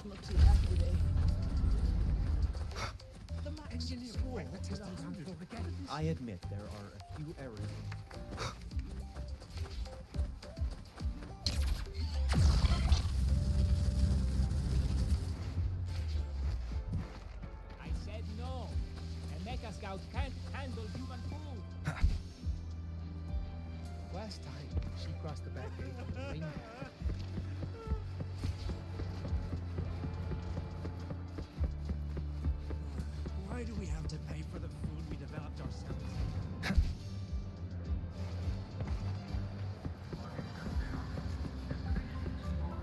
not too happy today. The maximum score is 100. I admit there are a few errors. I said no. A mecha scout can't handle human food. Last time, she crossed the back gate of the rainbow. Why do we have to pay for the food we developed ourselves?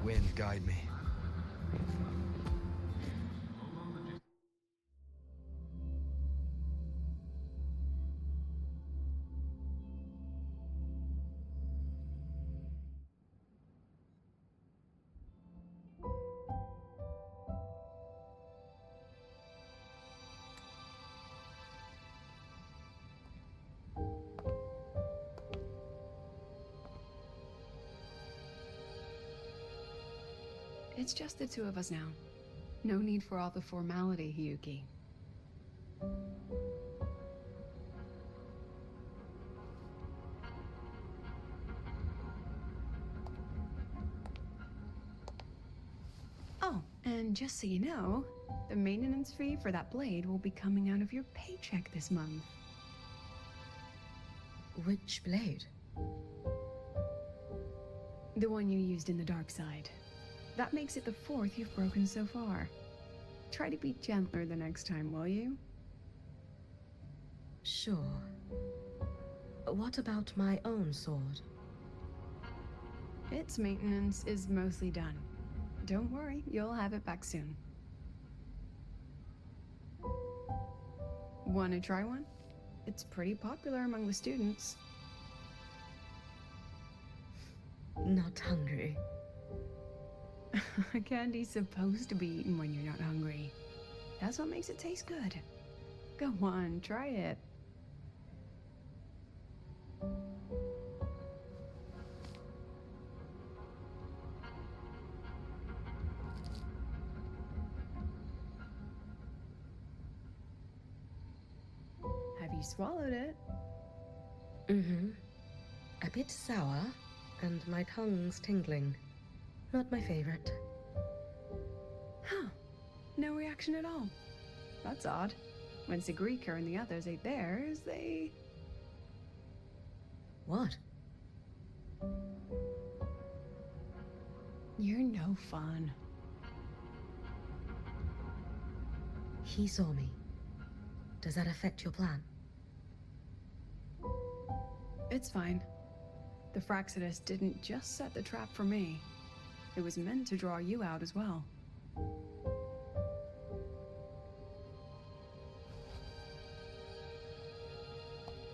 Wind, guide me. It's just the two of us now. No need for all the formality, Hiyuki. Oh, and just so you know, the maintenance fee for that blade will be coming out of your paycheck this month. Which blade? The one you used in the dark side. That makes it the fourth you've broken so far. Try to be gentler the next time, will you? Sure. What about my own sword? Its maintenance is mostly done. Don't worry, you'll have it back soon. Want to try one? It's pretty popular among the students. Not hungry. Candy's supposed to be eaten when you're not hungry. That's what makes it taste good. Go on, try it. Have you swallowed it? Mm-hmm. A bit sour, and my tongue's tingling. Not my favorite. Huh. No reaction at all. That's odd. When Sigrika and the others ate theirs, they... What? You're no fun. He saw me. Does that affect your plan? It's fine. The Fraxidus didn't just set the trap for me. It was meant to draw you out as well.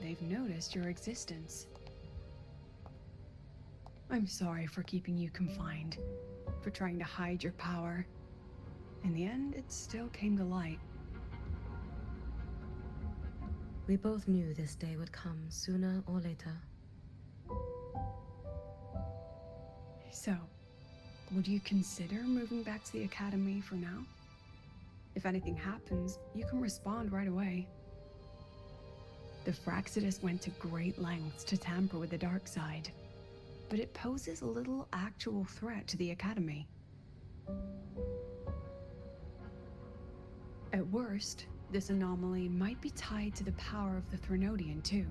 They've noticed your existence. I'm sorry for keeping you confined, for trying to hide your power. In the end, it still came to light. We both knew this day would come sooner or later. So, would you consider moving back to the academy for now? If anything happens, you can respond right away. The Fraxidus went to great lengths to tamper with the dark side, but it poses a little actual threat to the academy. At worst, this anomaly might be tied to the power of the Threnodian too.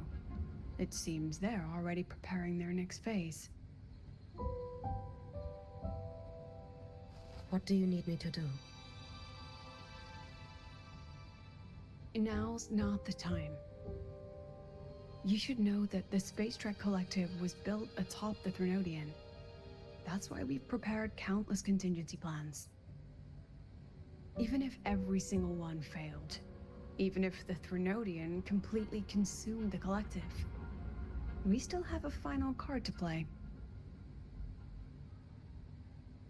It seems they're already preparing their next phase. What do you need me to do? Now's not the time. You should know that the Space Trek Collective was built atop the Threnodian. That's why we've prepared countless contingency plans. Even if every single one failed, even if the Threnodian completely consumed the Collective, we still have a final card to play.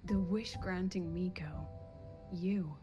The wish-granting Miko. You.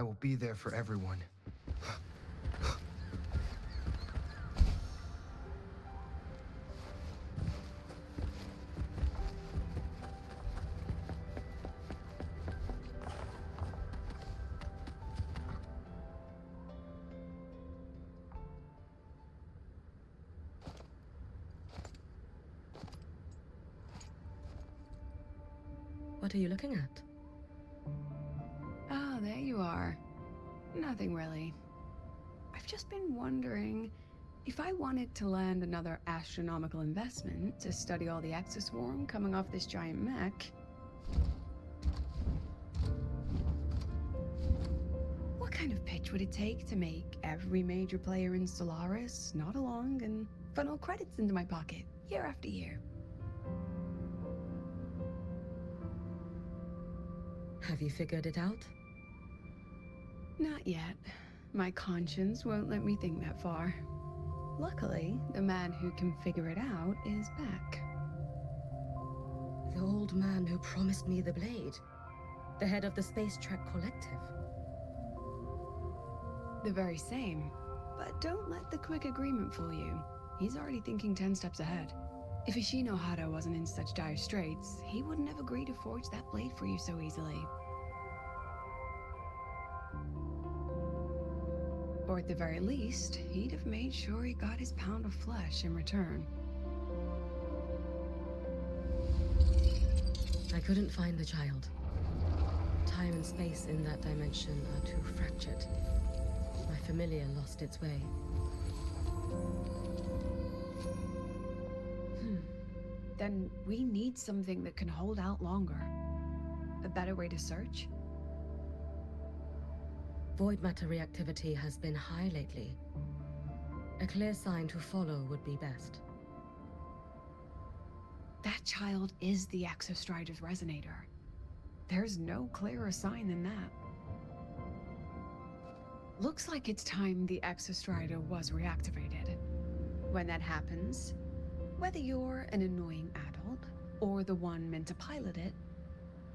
will be there for everyone. What are you looking at? Ah, there you are. Nothing really. I've just been wondering if I wanted to land another astronomical investment to study all the exoswarm coming off this giant mech. What kind of pitch would it take to make every major player in Solaris nod along and funnel credits into my pocket year after year? Have you figured it out? Not yet. My conscience won't let me think that far. Luckily, the man who can figure it out is back. The old man who promised me the blade. The head of the Space Trek Collective. The very same. But don't let the quick agreement fool you. He's already thinking 10 steps ahead. If Ishino Hada wasn't in such dire straits, he wouldn't have agreed to forge that blade for you so easily. Or at the very least, he'd have made sure he got his pound of flesh in return. I couldn't find the child. Time and space in that dimension are too fractured. My familiar lost its way. Then we need something that can hold out longer. A better way to search? Void matter reactivity has been high lately. A clear sign to follow would be best. That child is the Exostrider's resonator. There's no clearer sign than that. Looks like it's time the Exostrider was reactivated. When that happens, whether you're an annoying adult or the one meant to pilot it,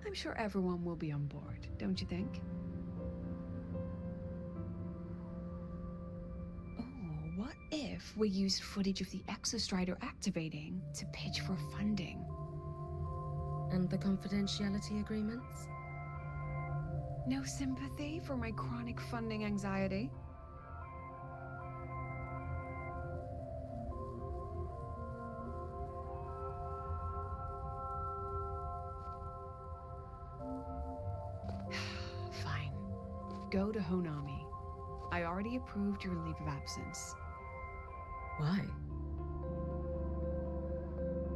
I'm sure everyone will be on board, don't you think? Oh, what if we used footage of the Exostrider activating to pitch for funding? And the confidentiality agreements? No sympathy for my chronic funding anxiety? Fine. Go to Honami. I already approved your leave of absence. Why?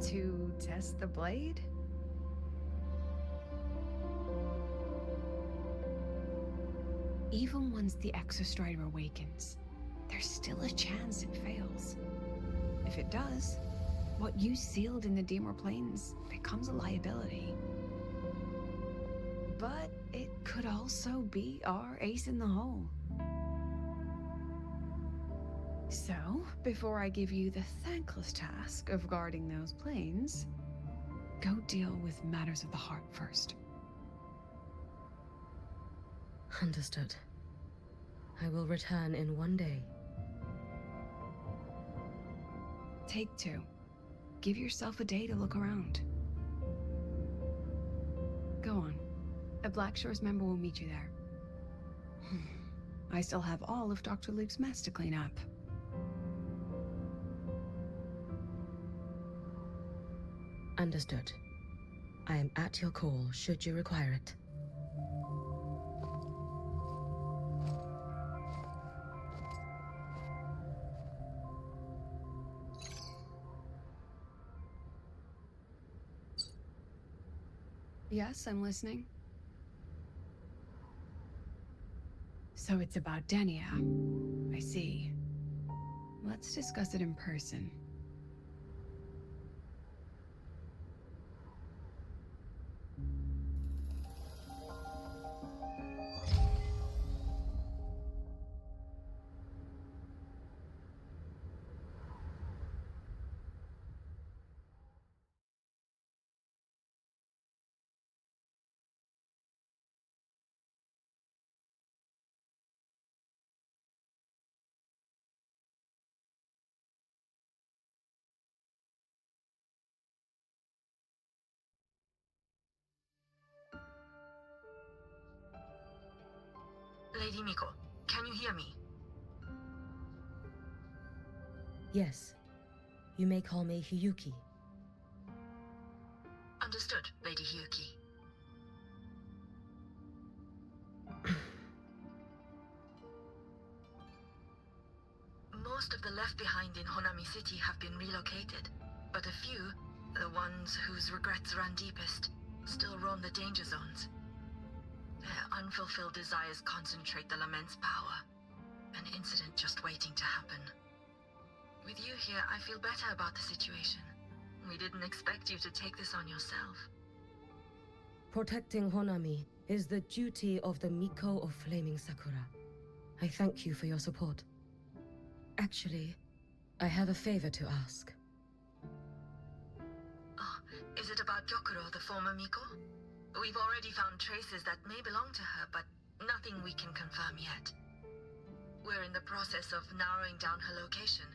To test the blade? Even once the Exostrider awakens, there's still a chance it fails. If it does, what you sealed in the Dimmer Plains becomes a liability. But it could also be our ace in the hole. So, before I give you the thankless task of guarding those planes, go deal with matters of the heart first. Understood. I will return in one day. Take 2. Give yourself a day to look around. Go on. A Black Shores member will meet you there. I still have all of Dr. Luke's mess to clean up. Understood. I am at your call should you require it. Yes, I'm listening. So it's about Denia. I see. Let's discuss it in person. Lady Miko, can you hear me? Yes. You may call me Hiyuki. Understood, Lady Hiyuki. Most of the left behind in Honami City have been relocated, but a few, the ones whose regrets run deepest, still roam the danger zones. Their unfulfilled desires concentrate the lament's power. An incident just waiting to happen. With you here, I feel better about the situation. We didn't expect you to take this on yourself. Protecting Honami is the duty of the Miko of Flaming Sakura. I thank you for your support. Actually, I have a favor to ask. Oh, is it about Gyokuro, the former Miko? We've already found traces that may belong to her, but nothing we can confirm yet. We're in the process of narrowing down her location.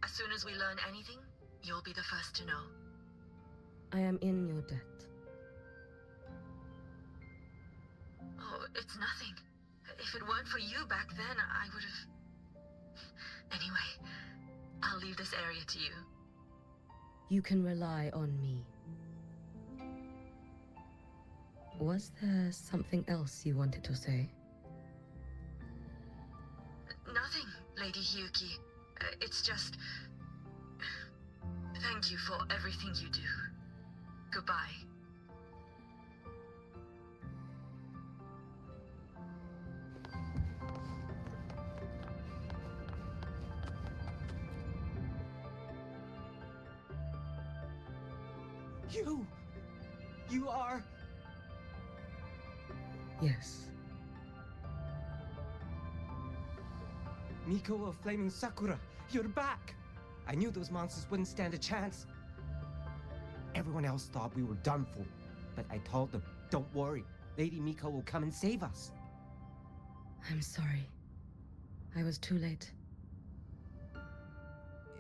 As soon as we learn anything, you'll be the first to know. I am in your debt. Oh, it's nothing. If it weren't for you back then, I would have... Anyway, I'll leave this area to you. You can rely on me. Was there something else you wanted to say? Nothing, Lady Hiyuki. It's just... Thank you for everything you do. Goodbye. You are... Yes. Miko of Flaming Sakura, you're back! I knew those monsters wouldn't stand a chance. Everyone else thought we were done for, but I told them, don't worry, Lady Miko will come and save us. I'm sorry. I was too late.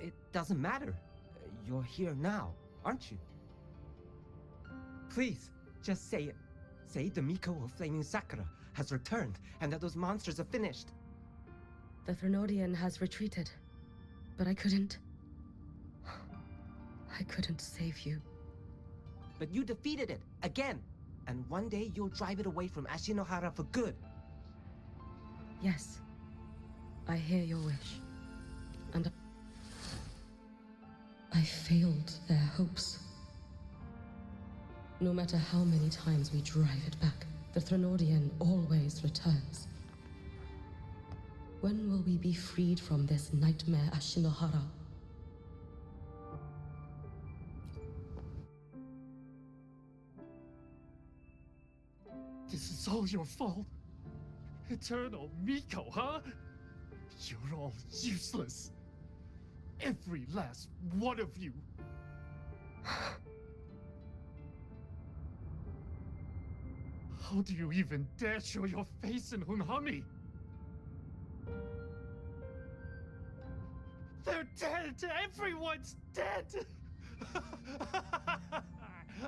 It doesn't matter. You're here now, aren't you? Please, just say it. Say the Miko of Flaming Sakura has returned and that those monsters are finished. The Threnodian has retreated, but I couldn't... I couldn't save you. But you defeated it, again! And one day you'll drive it away from Ashinohara for good. Yes. I hear your wish. And I failed their hopes. No matter how many times we drive it back, the Threnodian always returns. When will we be freed from this nightmare Ashinohara? This is all your fault. Eternal Miko, huh? You're all useless. Every last one of you. How do you even dare show your face in Hunhami? They're dead! Everyone's dead!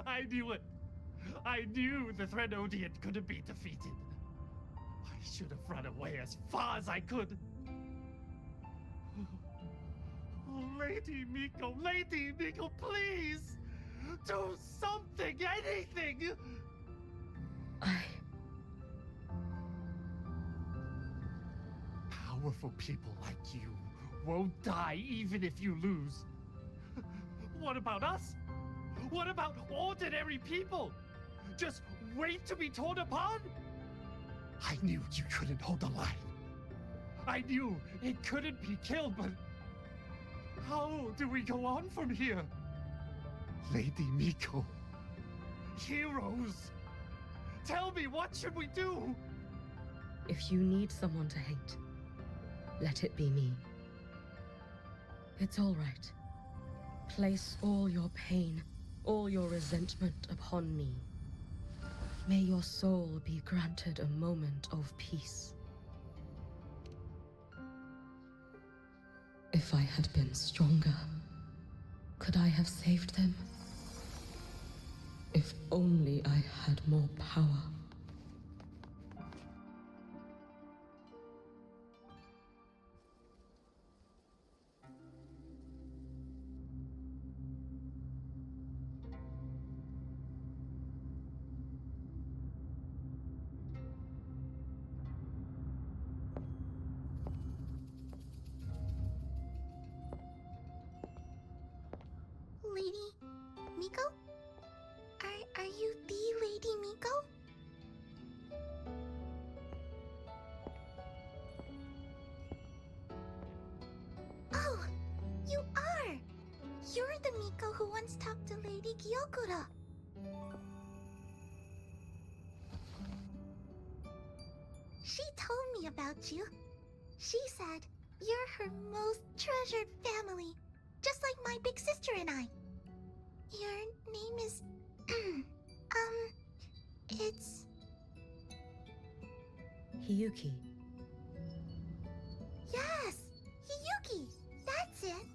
I knew it! I knew the Threnodian couldn't be defeated. I should have run away as far as I could. Oh, Lady Miko, please! Do something, anything! Powerful people like you won't die even if you lose. What about us? What about ordinary people? Just wait to be torn apart? I knew you couldn't hold the line. I knew it couldn't be killed, but how do we go on from here? Lady Miko, heroes, tell me, what should we do? If you need someone to hate, let it be me. It's all right. Place all your pain, all your resentment upon me. May your soul be granted a moment of peace. If I had been stronger, could I have saved them? If only I had more power. Miko? Are you the Lady Miko? Oh, you are! You're the Miko who once talked to Lady Gyokura. She told me about you. She said you're her most treasured family, just like my big sister and I. Your name is... it's... Hiyuki. Yes! Hiyuki! That's it!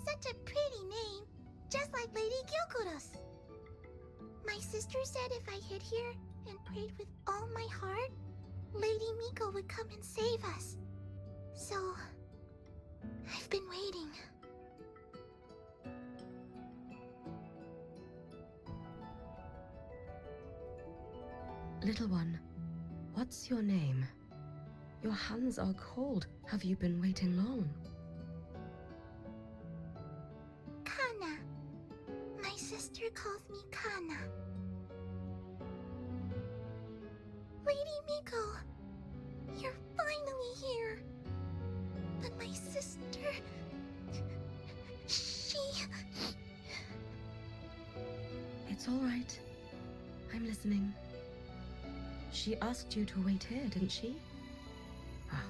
Such a pretty name, just like Lady Gyokura's. My sister said if I hid here and prayed with all my heart, Lady Miko would come and save us. So, I've been waiting. Little one, what's your name? Your hands are cold. Have you been waiting long? Kana. My sister calls me Kana. Lady Miko, you're finally here. But my sister... she... It's all right. I'm listening. She asked you to wait here, didn't she? Ah,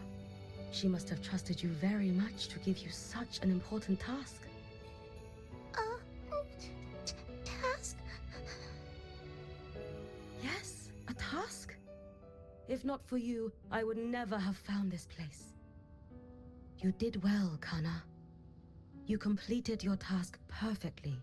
she must have trusted you very much to give you such an important task. Task? Yes, a task. If not for you, I would never have found this place. You did well, Kana. You completed your task perfectly.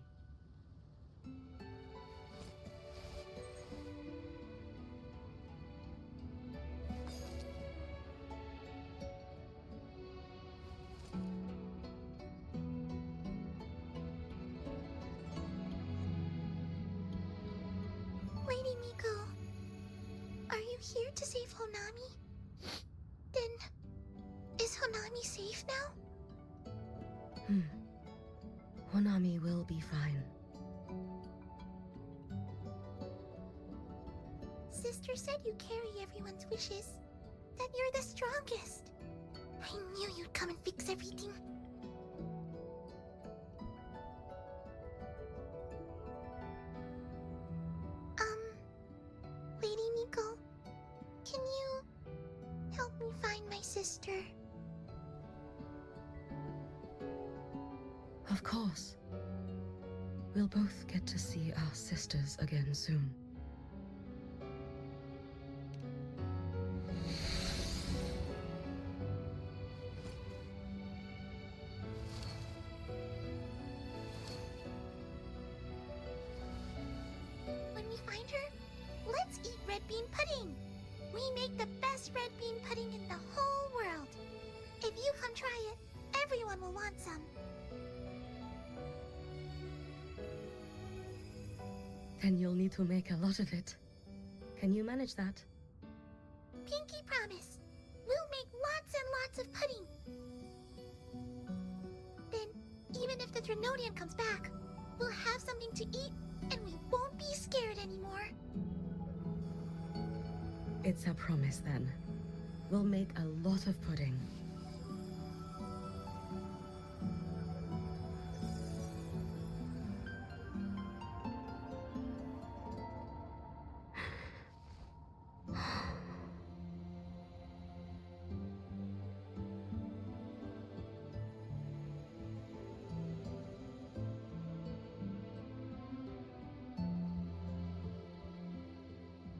Lady Miko, are you here to save Honami? Then, is Honami safe now? Honami will be fine. Sister said you carry everyone's wishes, that you're the strongest. I knew you'd come and fix everything. Lady Miko, can you help me find my sister? Of course. We'll both get to see our sisters again soon. When we find her, let's eat red bean pudding. We make the best red bean pudding in the whole world. If you come try it, everyone will want some. Then you'll need to make a lot of it. Can you manage that? Pinky promise. We'll make lots and lots of pudding. Then, even if the Trinodian comes back, we'll have something to eat and we won't be scared anymore. It's a promise then. We'll make a lot of pudding.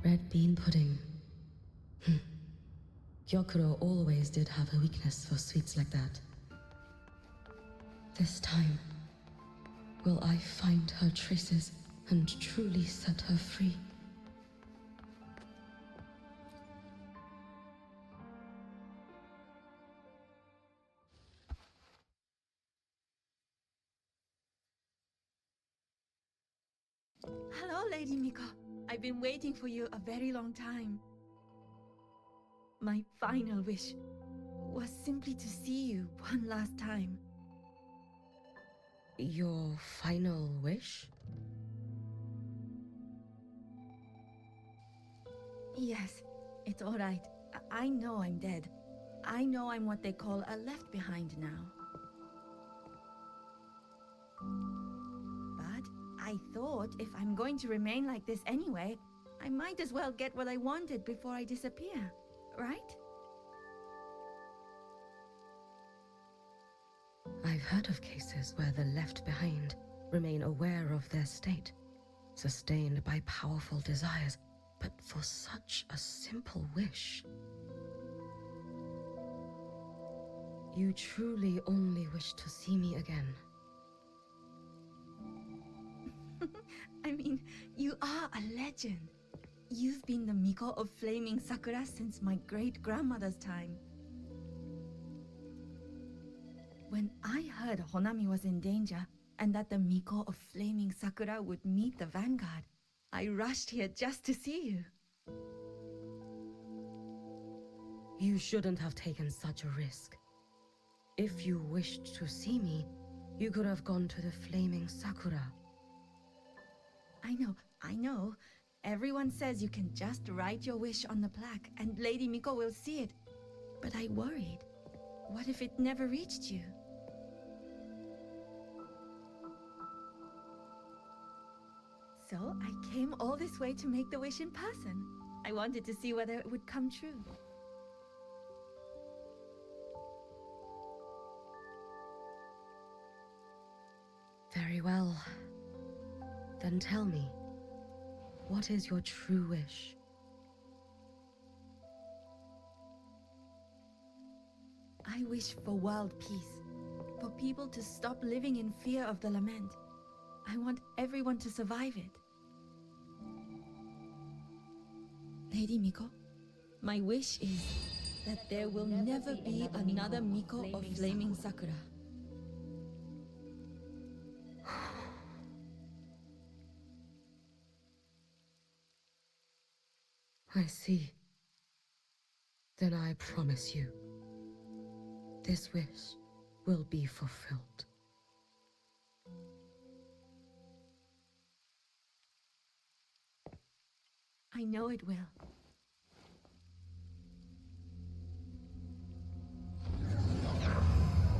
Red bean pudding. Gyokuro always did have a weakness for sweets like that. This time, will I find her traces and truly set her free? Hello, Lady Miko. I've been waiting for you a very long time. My final wish was simply to see you one last time. Your final wish? Yes, it's all right. I know I'm dead. I know I'm what they call a left behind now. But I thought if I'm going to remain like this anyway, I might as well get what I wanted before I disappear, right? I've heard of cases where the left behind remain aware of their state, sustained by powerful desires, but for such a simple wish. You truly only wish to see me again. I mean, you are a legend. You've been the Miko of Flaming Sakura since my great-grandmother's time. When I heard Honami was in danger, and that the Miko of Flaming Sakura would meet the Vanguard, I rushed here just to see you. You shouldn't have taken such a risk. If you wished to see me, you could have gone to the Flaming Sakura. I know. Everyone says you can just write your wish on the plaque and Lady Miko will see it. But I worried. What if it never reached you? So I came all this way to make the wish in person. I wanted to see whether it would come true. Very well. Then tell me, what is your true wish? I wish for world peace. For people to stop living in fear of the lament. I want everyone to survive it. Lady Miko, my wish is that there will never be another Miko of Flaming Sakura. I see. Then I promise you, this wish will be fulfilled. I know it will.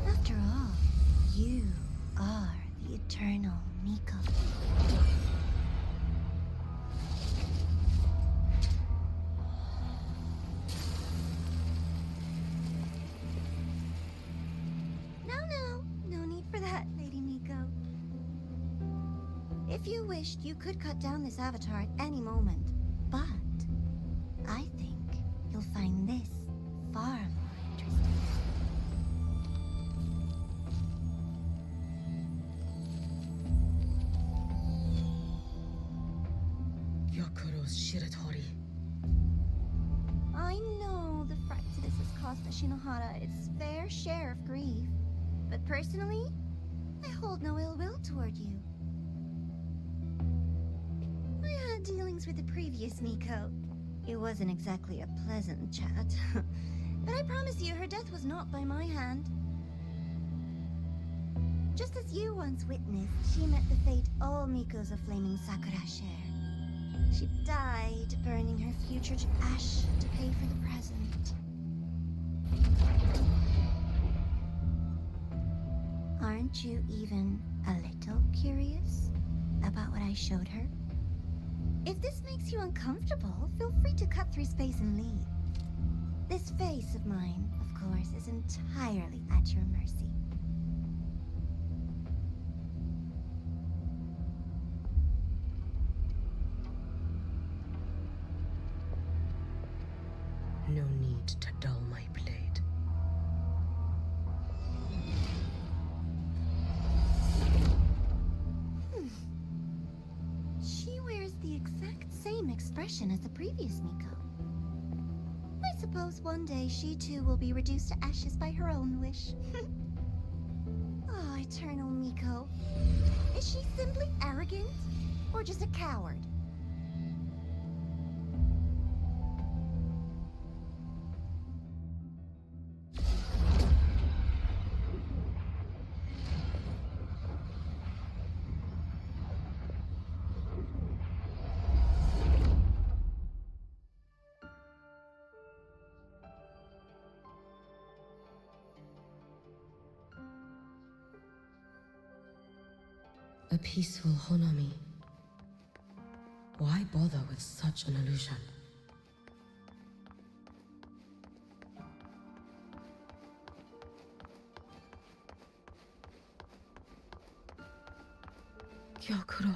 After all, you are the eternal Miko. No need for that, Lady Miko. If you wished, you could cut down this avatar at any moment. But I think you'll find this far more interesting. Yokuro's Shiratori. I know the fright this has caused Ashinohara its fair share of grief. But personally, I hold no ill will toward you. I had dealings with the previous Miko. It wasn't exactly a pleasant chat. But I promise you, her death was not by my hand. Just as you once witnessed, she met the fate all Mikos of Flaming Sakura share. She died, burning her future to ash to pay for the present. Aren't you even a little curious about what I showed her? If this makes you uncomfortable, feel free to cut through space and leave. This face of mine, of course, is entirely at your mercy. No need to dull my blade. She wears the exact same expression as the previous Miko. I suppose one day she too will be reduced to ashes by her own wish. Oh, eternal Miko. Is she simply arrogant? Or just a coward? A peaceful Honami. Why bother with such an illusion? Gyokuro.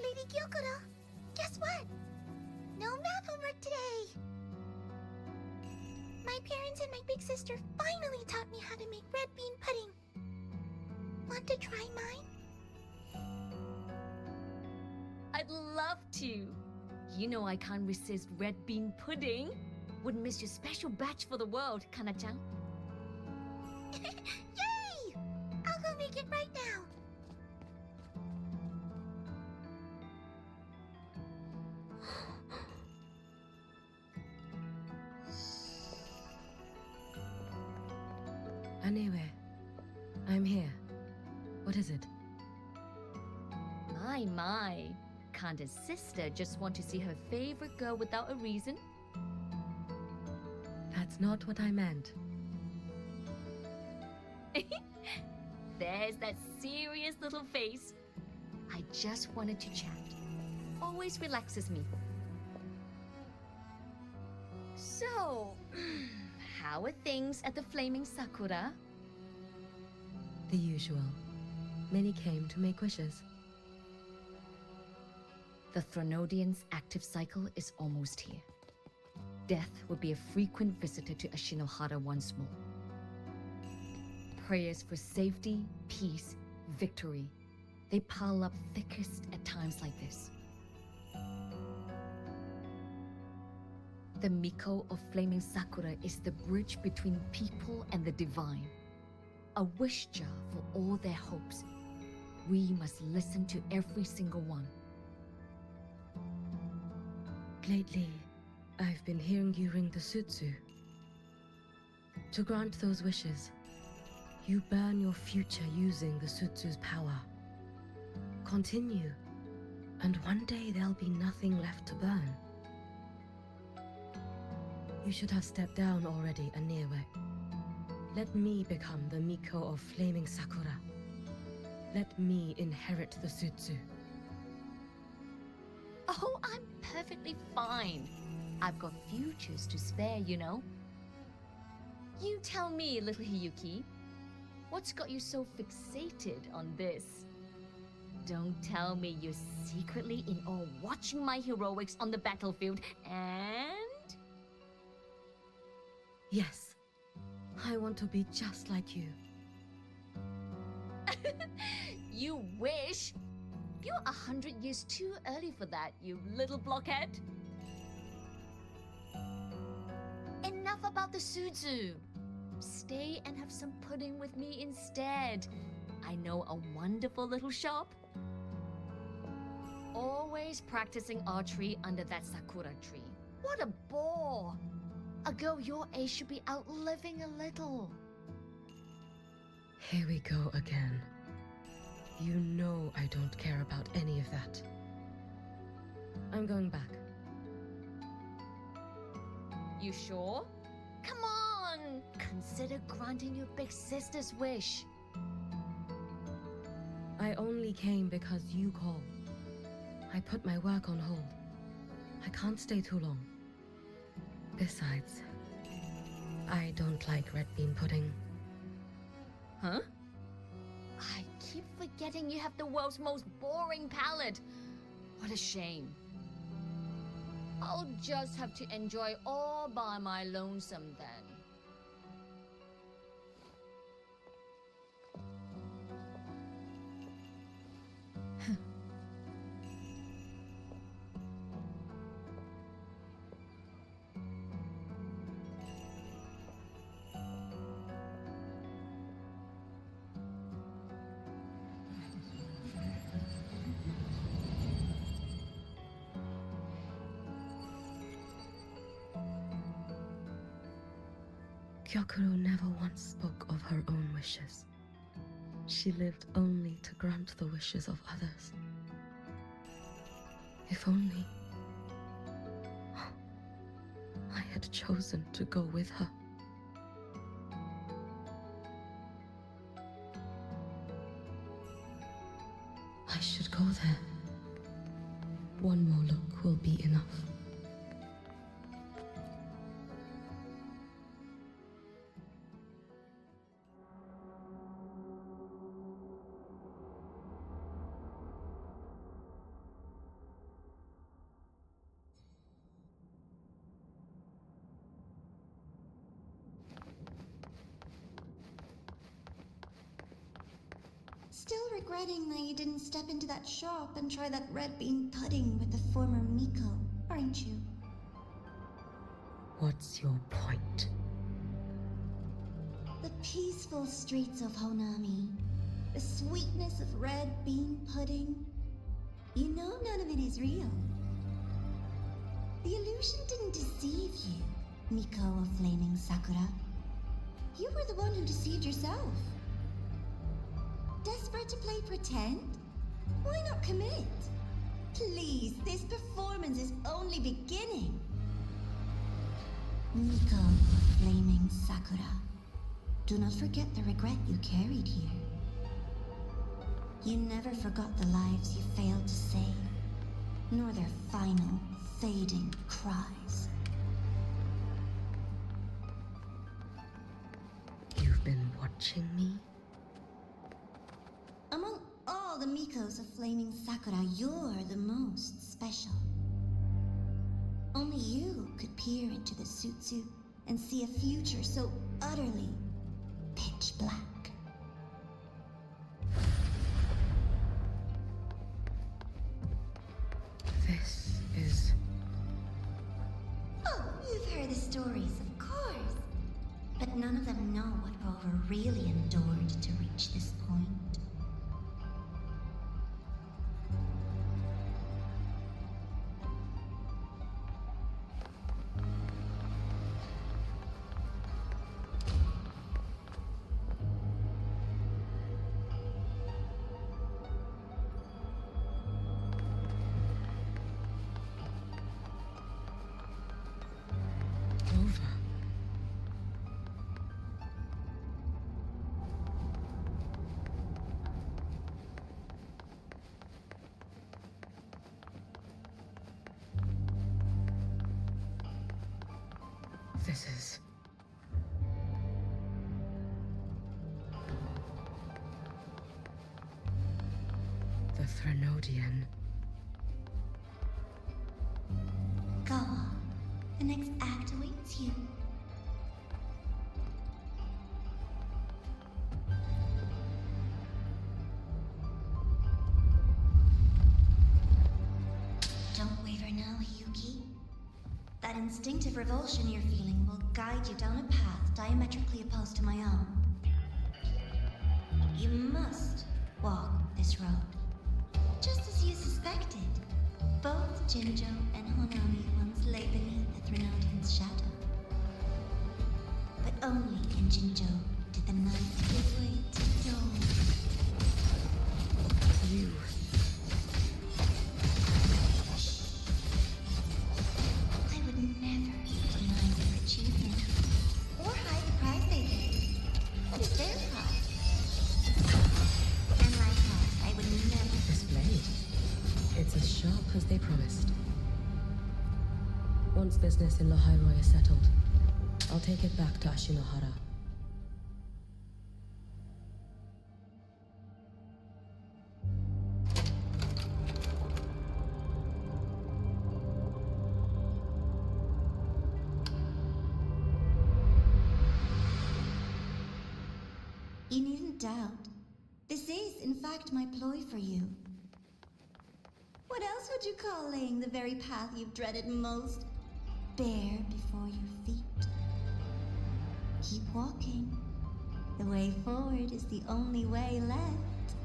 Lady Gyokuro, guess what? No math homework today! My parents and my big sister finally taught me how to make red bean pudding. Want to try mine? I'd love to. You know I can't resist red bean pudding. Wouldn't miss your special batch for the world, Kana-chan. Yay! I'll go make it right now. Anyway, I'm here. What is it? My. Can't a sister just want to see her favorite girl without a reason? That's not what I meant. There's that serious little face. I just wanted to chat. Always relaxes me. So, how are things at the Flaming Sakura? The usual. Many came to make wishes. The Thronodian's active cycle is almost here. Death will be a frequent visitor to Ashinohara once more. Prayers for safety, peace, victory. They pile up thickest at times like this. The Miko of Flaming Sakura is the bridge between people and the divine. A wish jar for all their hopes. We must listen to every single one. Lately, I've been hearing you ring the sutsu. To grant those wishes, you burn your future using the sutsu's power. Continue, and one day there'll be nothing left to burn. You should have stepped down already, Aniewe. Let me become the Miko of Flaming Sakura. Let me inherit the sutsu. Oh, I'm perfectly fine. I've got futures to spare, you know. You tell me, little Hiyuki, what's got you so fixated on this? Don't tell me you're secretly in awe watching my heroics on the battlefield and... Yes, I want to be just like you. You wish? You're 100 years too early for that, you little blockhead. Enough about the Suzu. Stay and have some pudding with me instead. I know a wonderful little shop. Always practicing archery under that sakura tree. What a bore! A girl your age should be out living a little. Here we go again. You know I don't care about any of that. I'm going back. You sure? Come on! Consider granting your big sister's wish. I only came because you called. I put my work on hold. I can't stay too long. Besides, I don't like red bean pudding. Huh? I keep forgetting you have the world's most boring palate. What a shame. I'll just have to enjoy all by my lonesome then. Gyokuro never once spoke of her own wishes. She lived only to grant the wishes of others. If only I had chosen to go with her. I should go there. One more look will be enough. Still regretting that you didn't step into that shop and try that red bean pudding with the former Miko, aren't you? What's your point? The peaceful streets of Honami, the sweetness of red bean pudding. You know none of it is real. The illusion didn't deceive you, Miko of Flaming Sakura. You were the one who deceived yourself. Desperate to play pretend? Why not commit? Please, this performance is only beginning. Miko of Flaming Sakura, do not forget the regret you carried here. You never forgot the lives you failed to save, nor their final, fading cries. You've been watching me? Among all the Mikos of Flaming Sakura, you're the most special. Only you could peer into the Sutsu and see a future so utterly pitch black. This is... Oh, you've heard the stories, of course. But none of them know what Rover really endured to reach this point. over. This is... the Threnodian. Go on. The next act awaits you. Don't waver now, Hiyuki. That instinctive revulsion you're feeling will guide you down a path diametrically opposed to my own. You must walk this road. Just as you suspected, both Jinjo and Honami once lay beneath the Threnodian's shadow. But only in Jinjo did the night give way to dawn. You... I would never deny their achievement, or hide the prize they paid. That is their prize. And likewise, I would never... This blade. It's as sharp as they promised. Once business in Lahairoi is settled, I'll take it back to Ashinohara. You needn't doubt. This is, in fact, my ploy for you. What else would you call laying the very path you've dreaded most bare before your feet? Keep walking. The way forward is the only way left.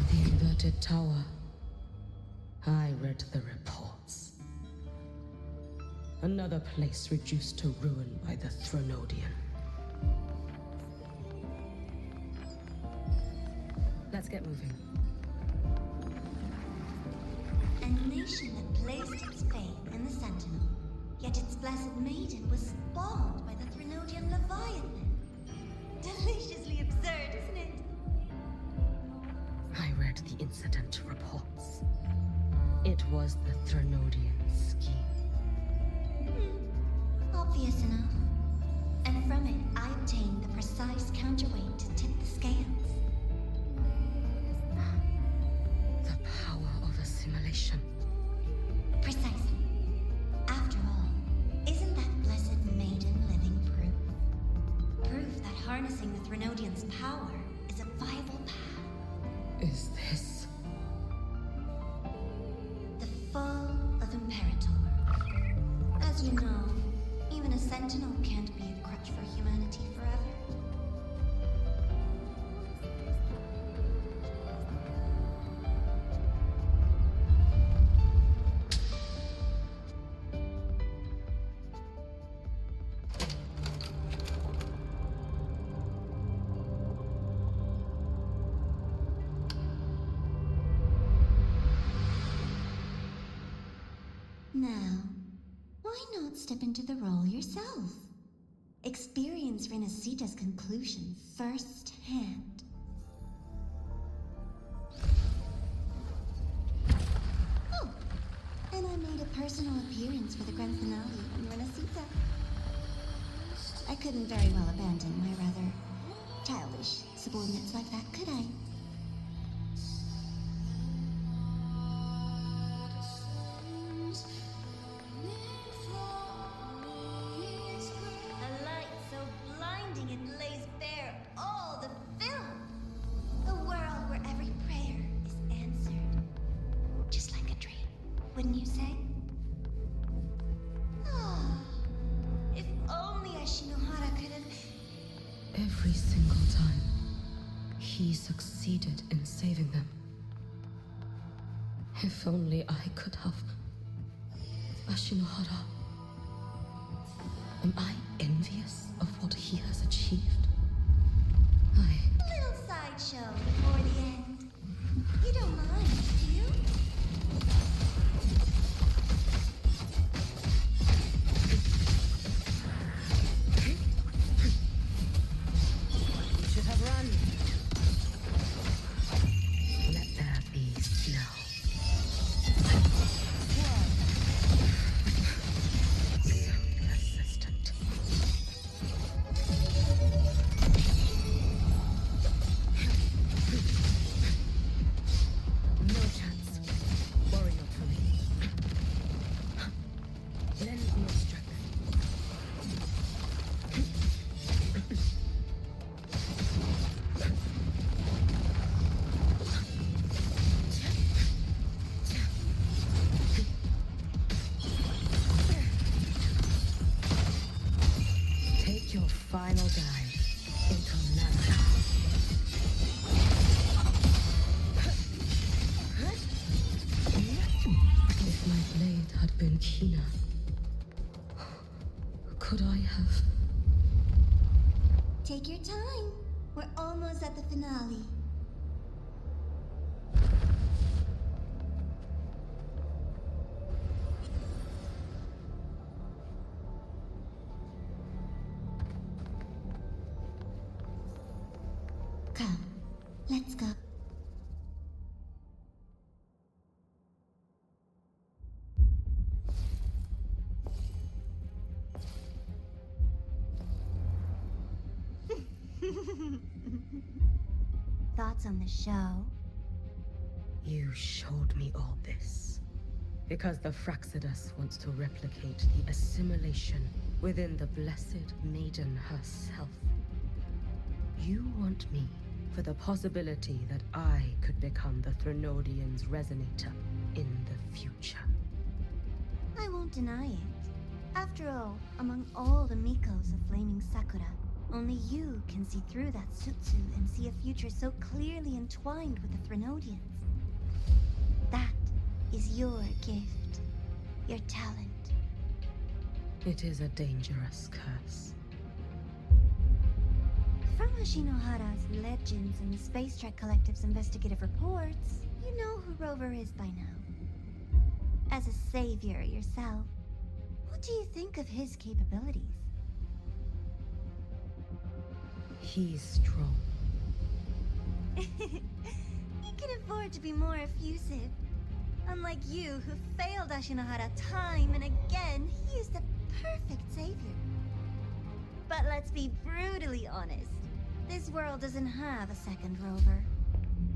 The inverted tower. heard the reports. Another place reduced to ruin by the Thronodian. Let's get moving. A nation that placed its faith in the Sentinel, yet its blessed maiden was spawned by the Threnodian Leviathan. Deliciously absurd, isn't it? I read the incident reports. It was the Threnodian scheme. Obvious enough. And from it, I obtained the precise counterweight to tip the scales. The power of assimilation. Precisely. After all, isn't that blessed maiden living proof? Proof that harnessing the Threnodian's power is a viable path. Is this... The fall of Imperator. As you know, even a Sentinel can't be a crutch for humanity forever. Now, why not step into the role yourself? Experience Renacita's conclusion firsthand. Oh, and I made a personal appearance for the grand finale on Renacita. I couldn't very well abandon my rather childish subordinates like that, could I? A light so blinding it lays bare all the film. A world where every prayer is answered. Just like a dream, wouldn't you say? Ah, if only Ashinohara could have... Every single time, he succeeded in saving them. If only I could have... Ashinohara. Am I envious of what he has achieved? Little sideshow before the end. You don't mind, do you? You should have run. Let there be snow. So persistent. No chance. Worry not for me. Lend me your strength. Take your final dive into Nana. If my blade had been keener, could I have... Take your time. We're almost at the finale. Come, let's go. Thoughts on the show? You showed me all this because the Fraxidus wants to replicate the assimilation within the Blessed Maiden herself. You want me for the possibility that I could become the Threnodian's resonator in the future. I won't deny it. After all, among all the Mikos of Flaming Sakura, only you can see through that Sutsu and see a future so clearly entwined with the Threnodians. That is your gift, your talent. It is a dangerous curse. From Ashinohara's legends and the Space Trek Collective's investigative reports, you know who Rover is by now. As a savior yourself, what do you think of his capabilities? He's strong. He can afford to be more effusive. Unlike you, who failed Ashinohara time and again, he is the perfect savior. But let's be brutally honest. This world doesn't have a second Rover.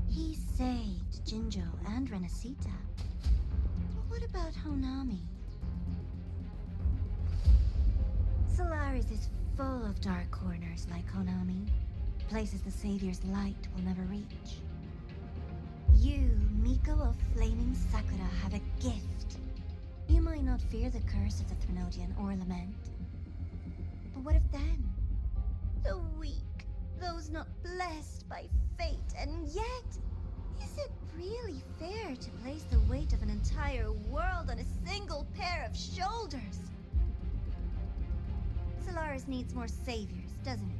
He saved Jinjo and Renacita. But what about Honami? Solaris is full of dark corners like Honami. Places the Savior's light will never reach. You, Miko of Flaming Sakura, have a gift. You might not fear the curse of the Threnodian or lament. But what if then? The weak, those not blessed by fate, and yet, is it really fair to place the weight of an entire world on a single pair of shoulders? Solaris needs more saviors, doesn't it?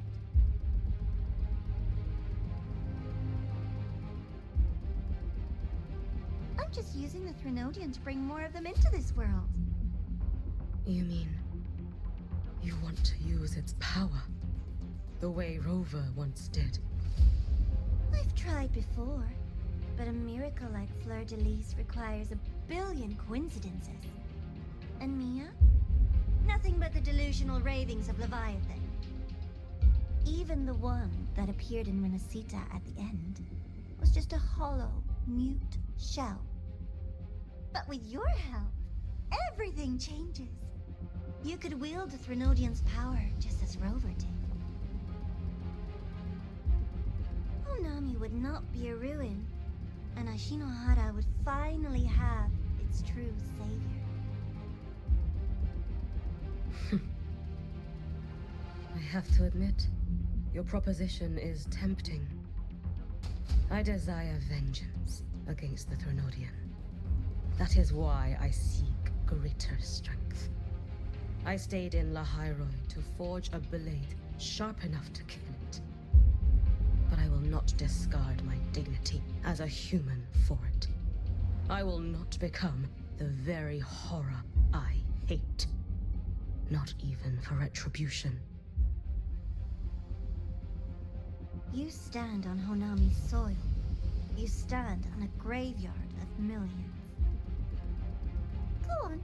I'm just using the Threnodian to bring more of them into this world. You mean you want to use its power the way Rover once did? I've tried before, but a miracle like Fleur-de-Lis requires a billion coincidences. And Mia? Nothing but the delusional ravings of Leviathan. Even the one that appeared in Renacita at the end was just a hollow, mute shell. But with your help, everything changes. You could wield the Threnodian's power just as Rover did. Honami would not be a ruin, and Ashinohara would finally have its true savior. I have to admit, your proposition is tempting. I desire vengeance against the Threnodian. That is why I seek greater strength. I stayed in Lahairoi to forge a blade sharp enough to kill it. But I will not discard my dignity as a human for it. I will not become the very horror I hate. Not even for retribution. You stand on Honami's soil. You stand on a graveyard of millions. Go on.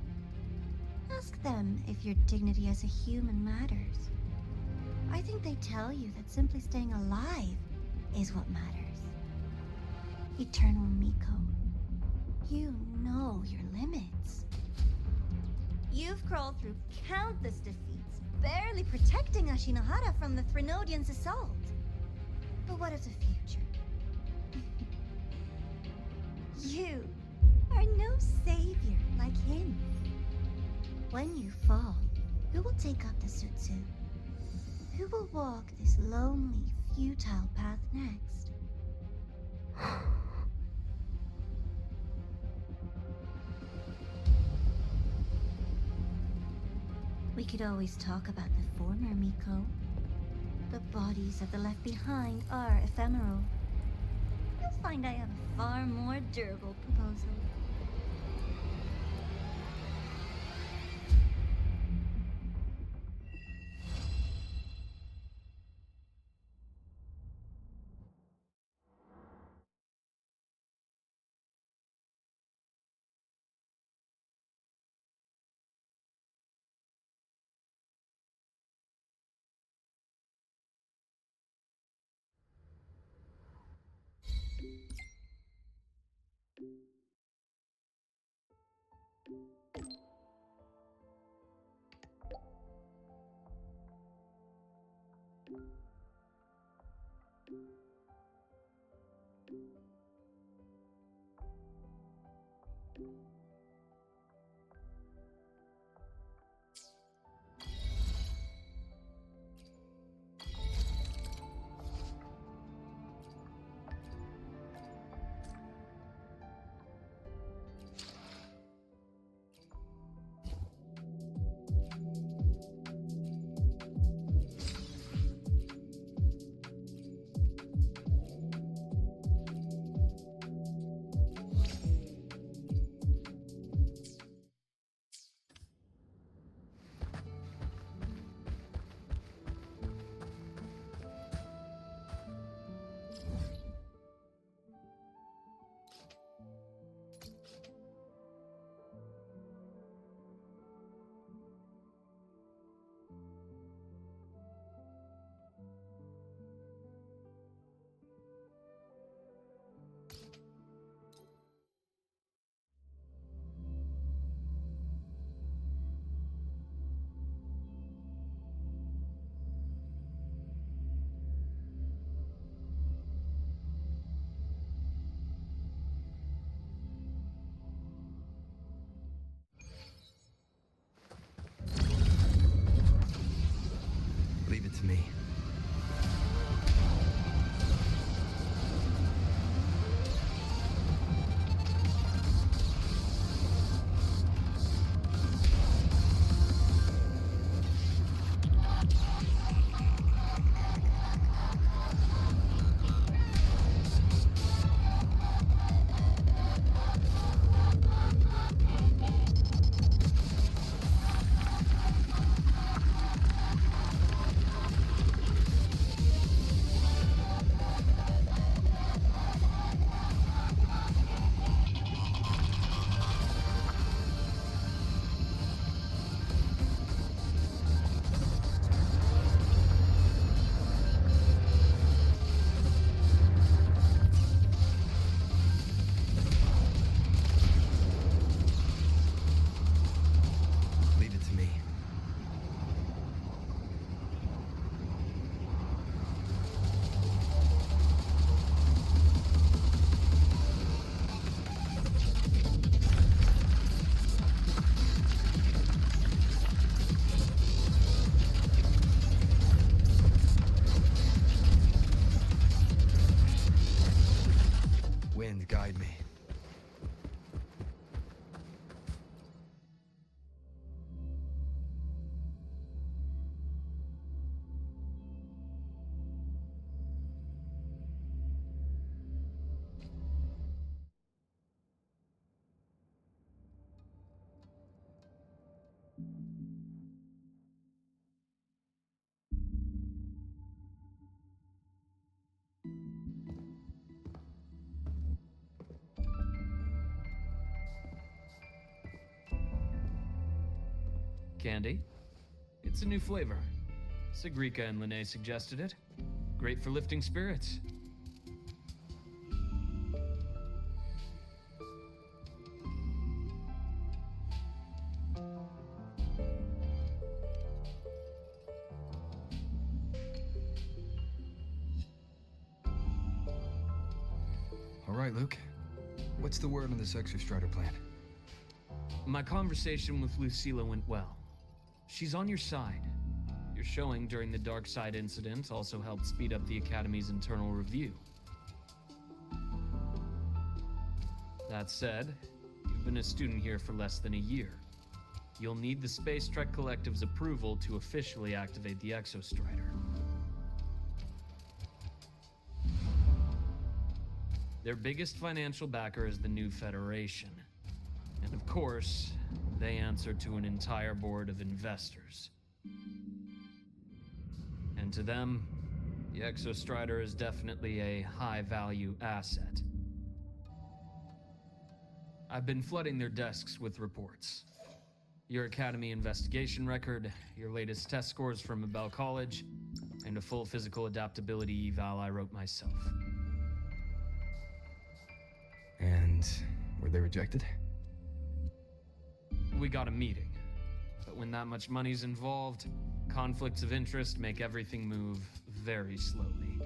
Ask them if your dignity as a human matters. I think they tell you that simply staying alive is what matters. Eternal Miko, you know your limits. You've crawled through countless defeats, barely protecting Ashinohara from the Threnodian's assault. But what of the future? You are no savior like him. When you fall, who will take up the Sutsu? Who will walk this lonely, futile path next? We could always talk about the former Miko. The bodies of the left behind are ephemeral. You'll find I have a far more durable proposal. to guide me. Candy. It's a new flavor. Sigrika and Lene suggested it. Great for lifting spirits. All right, Luke. What's the word on this Exostrider plan? My conversation with Lucilla went well. She's on your side. Your showing during the Dark Side incident also helped speed up the Academy's internal review. That said, you've been a student here for less than a year. You'll need the Space Trek Collective's approval to officially activate the Exostrider. Their biggest financial backer is the New Federation. And of course, they answer to an entire board of investors. And to them, the Exostrider is definitely a high-value asset. I've been flooding their desks with reports. Your Academy investigation record, your latest test scores from Abel College, and a full physical adaptability eval I wrote myself. And were they rejected? We got a meeting. But when that much money's involved, conflicts of interest make everything move very slowly.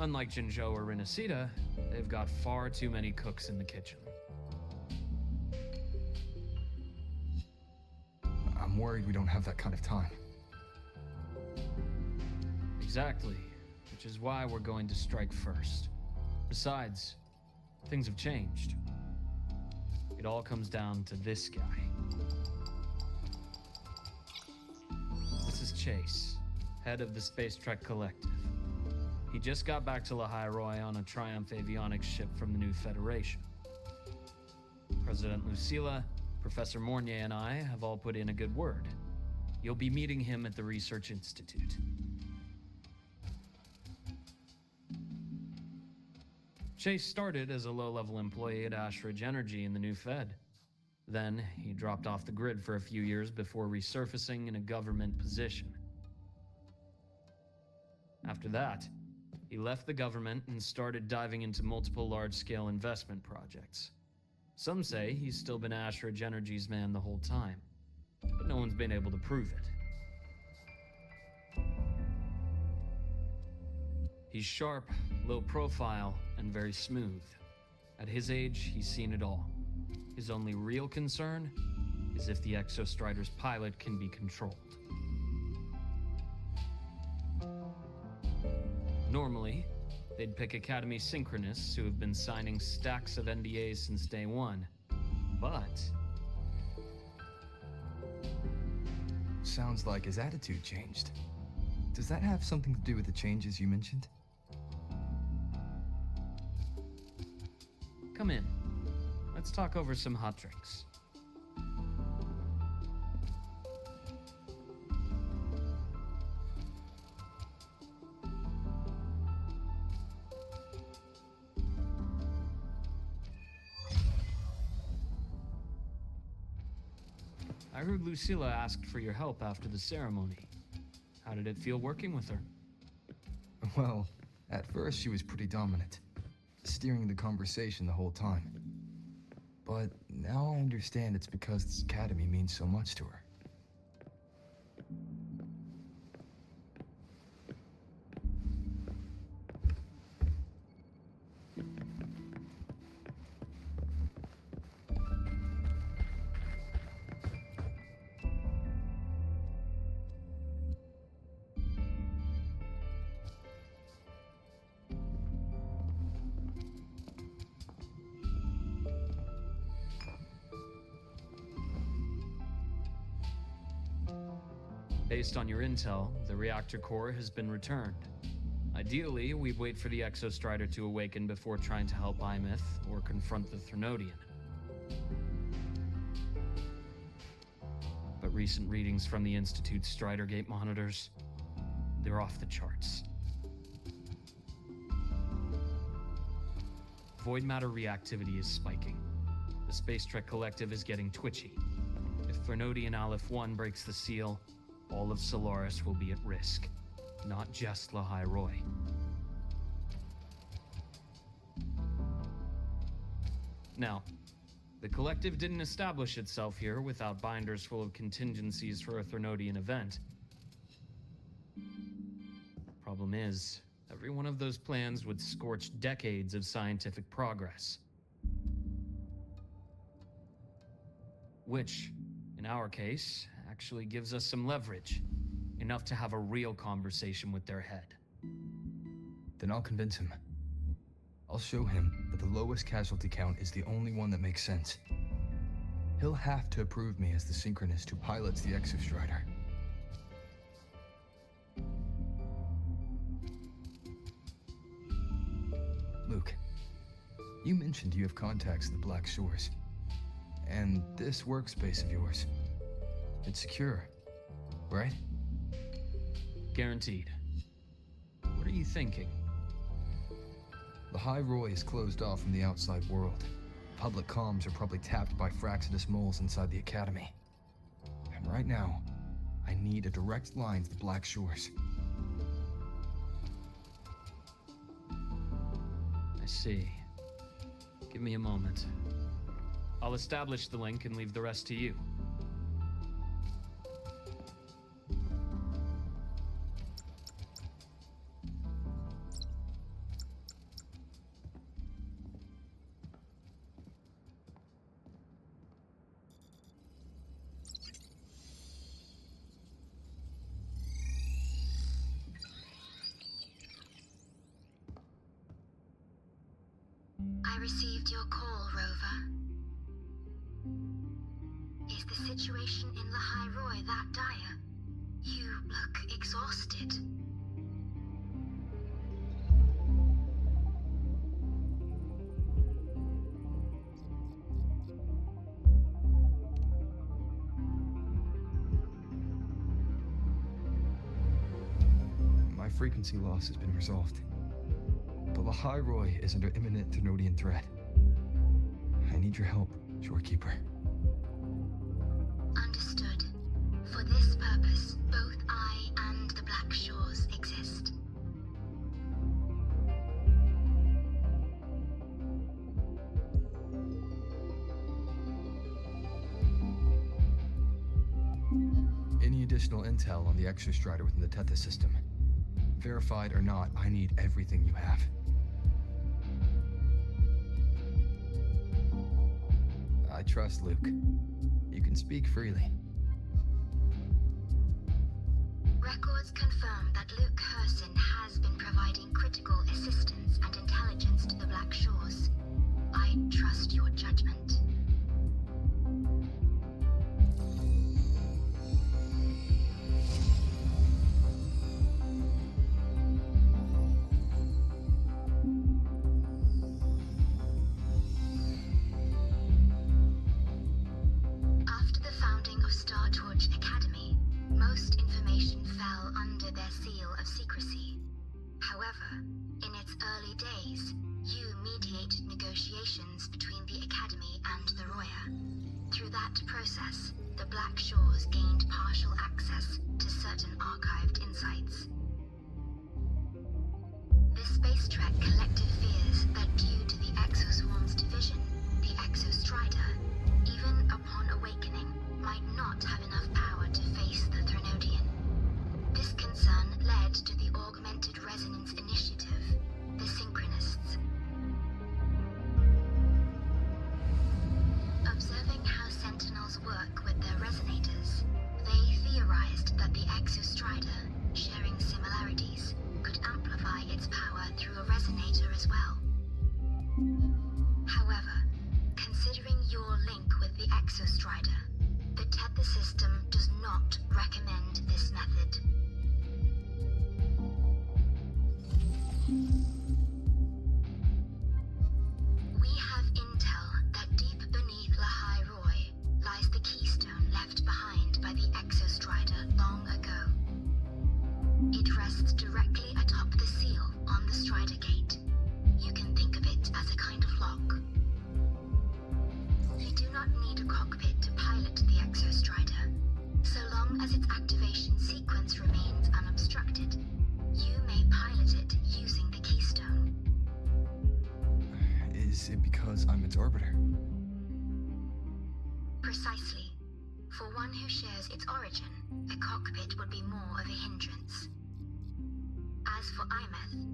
Unlike Jinzhou or Renacida, they've got far too many cooks in the kitchen. I'm worried we don't have that kind of time. Exactly, which is why we're going to strike first. Besides, things have changed. It all comes down to this guy. This is Chase, head of the Space Trek Collective. He just got back to Lahai on a Triumph avionics ship from the New Federation. President Lucilla, Professor Mornier, and I have all put in a good word. You'll be meeting him at the Research Institute. Chase started as a low-level employee at Ashridge Energy in the New Fed. Then, he dropped off the grid for a few years before resurfacing in a government position. After that, he left the government and started diving into multiple large-scale investment projects. Some say he's still been Ashridge Energy's man the whole time, but no one's been able to prove it. He's sharp, low profile, and very smooth. At his age, he's seen it all. His only real concern is if the Exostrider's pilot can be controlled. Normally, they'd pick Academy synchronists who have been signing stacks of NDAs since day one. But Sounds like his attitude changed. Does that have something to do with the changes you mentioned? come in. Let's talk over some hot drinks. I heard Lucilla asked for your help after the ceremony. How did it feel working with her? Well, at first she was pretty dominant, steering the conversation the whole time. But now I understand it's because this academy means so much to her. Based on your intel, the reactor core has been returned. Ideally, we'd wait for the Exostrider to awaken before trying to help Imith or confront the Threnodian. But recent readings from the Institute's Strider Gate monitors, they're off the charts. Void matter reactivity is spiking. The Space Trek Collective is getting twitchy. If Threnodian Aleph 1 breaks the seal, all of Solaris will be at risk. Not just Lahai Roy. Now, the Collective didn't establish itself here without binders full of contingencies for a Threnodian event. Problem is, every one of those plans would scorch decades of scientific progress. Which, in our case, actually gives us some leverage. Enough to have a real conversation with their head. Then I'll convince him. I'll show him that the lowest casualty count is the only one that makes sense. He'll have to approve me as the synchronist who pilots the Exostrider. Luke, you mentioned you have contacts at the Black Shores. And this workspace of yours, it's secure, right? Guaranteed. What are you thinking? Lahai Roy is closed off from the outside world. Public comms are probably tapped by Fraxidus moles inside the Academy. And right now, I need a direct line to the Black Shores. I see. Give me a moment. I'll establish the link and leave the rest to you. I received your call, Rover. Is the situation in Lahai Roy that dire? You look exhausted. My frequency loss has been resolved. But Lahai Roy is under imminent Threnodian threat. I need your help, Shorekeeper. Understood. For this purpose, both I and the Black Shores exist. Any additional intel on the Exostrider within the Tethys system? Verified or not, I need everything you have. I trust Luke. You can speak freely. Records confirm that Luke Herson has been providing critical assistance and intelligence to the Black Shores. I trust your judgment. After the founding of Star Torch Academy, most information fell under their seal of secrecy. However, in its early days, you mediated negotiations between the Academy and the Roya. Through that process, the Black Shores gained partial access to certain archived insights. The Space Trek Collective fears that due to the Exoswarm's division, the Exostrider, even upon awakening, might not have enough power to face the Threnodian. This concern led to the Augmented Resonance Initiative, the Synchronists. Observing how Sentinels work with their resonators, they theorized that the Exostrider, sharing similarities, could amplify its power through a resonator as well. However, considering your link with the Exostrider, the Tether system because I'm its arbiter. Precisely. For one who shares its origin, a cockpit would be more of a hindrance. As for Imeth,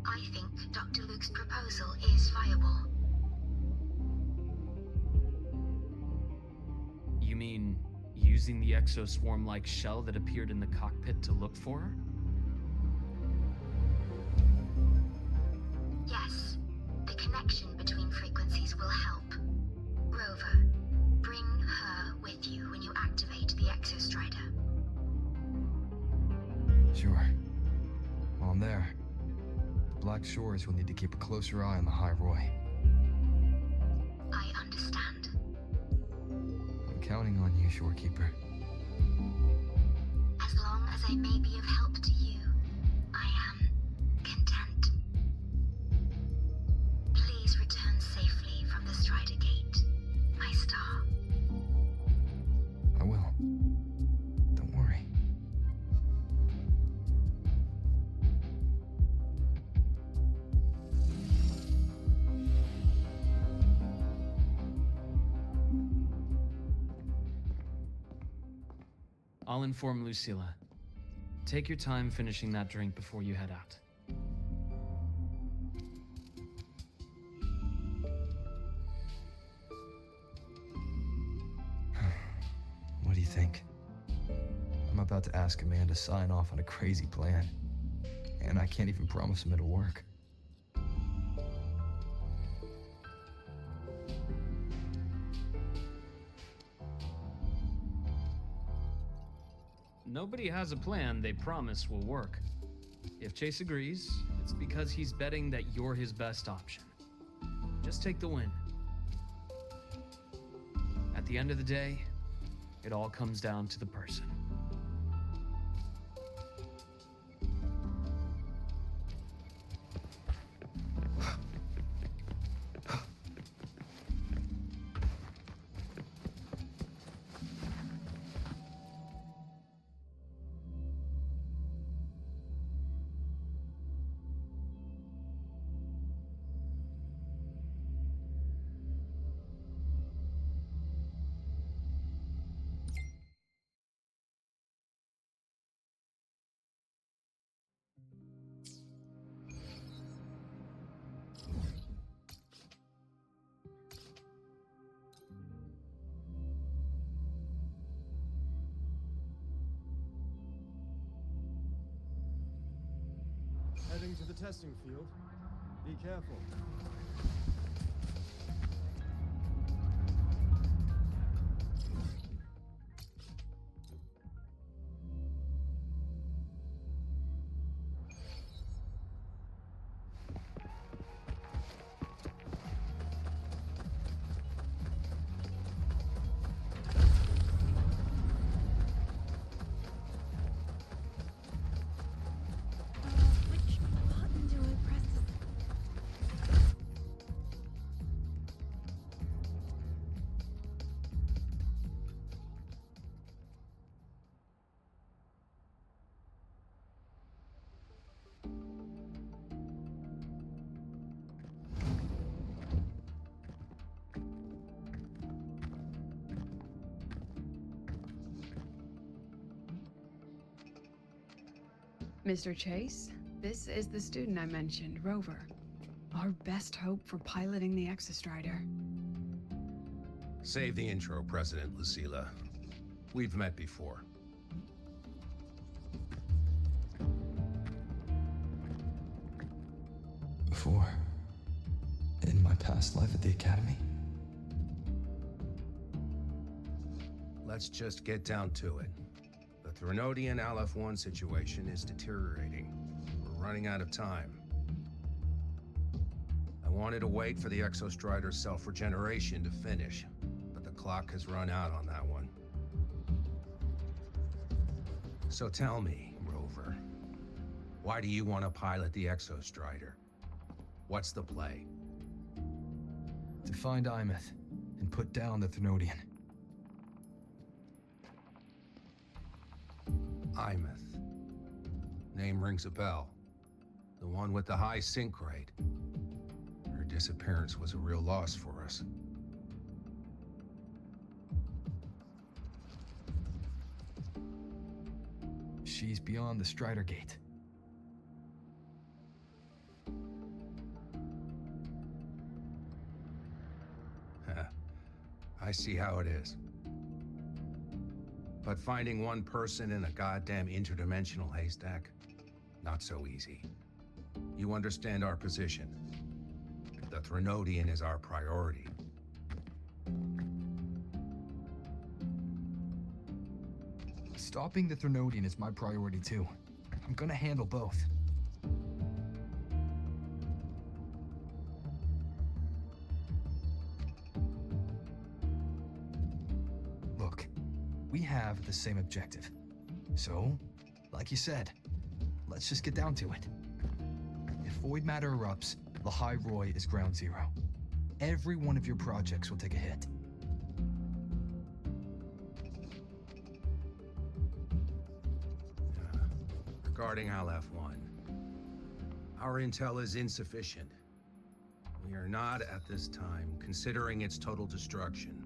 I think Dr. Luke's proposal is viable. You mean using the exoswarm-like shell that appeared in the cockpit to look for her? Yes, the connection between frequencies will help. Rover, bring her with you when you activate the Exostrider. Sure. While I'm there, the Black Shores will need to keep a closer eye on the High Roy. I understand. I'm counting on you, Shorekeeper. As long as I may be of help to you, I am content. Please return safely from the Strider Gate, my star. I will. Don't worry. I'll inform Lucilla. Take your time finishing that drink before you head out. What do you think? I'm about to ask a man to sign off on a crazy plan, and I can't even promise him it'll work. Nobody has a plan they promise will work. If Chase agrees, it's because he's betting that you're his best option. Just take the win. At the end of the day, it all comes down to the person. Heading to the testing field. Be careful. Which button do I press? Mr. Chase, this is the student I mentioned, Rover. Our best hope for piloting the Exostrider. Save the intro, President Lucilla. We've met before. Before, in my past life at the Academy. Let's just get down to it. The Threnodian Aleph-1 situation is deteriorating. We're running out of time. I wanted to wait for the Exostrider's self-regeneration to finish, but the clock has run out on that one. So tell me, Rover, why do you want to pilot the Exostrider? What's the play? To find Imeth and put down the Threnodian. Imeth. Name rings a bell. The one with the high sync rate. Her disappearance was a real loss for us. She's beyond the Strider Gate. I see how it is. But finding one person in a goddamn interdimensional haystack, not so easy. You understand our position. The Threnodian is our priority. Stopping the Threnodian is my priority too. I'm gonna handle both. Look, we have the same objective. So, like you said, let's just get down to it. If void matter erupts, Lahai Roy is ground zero. Every one of your projects will take a hit. Regarding Aleph-1, our intel is insufficient. We are not, at this time, considering its total destruction.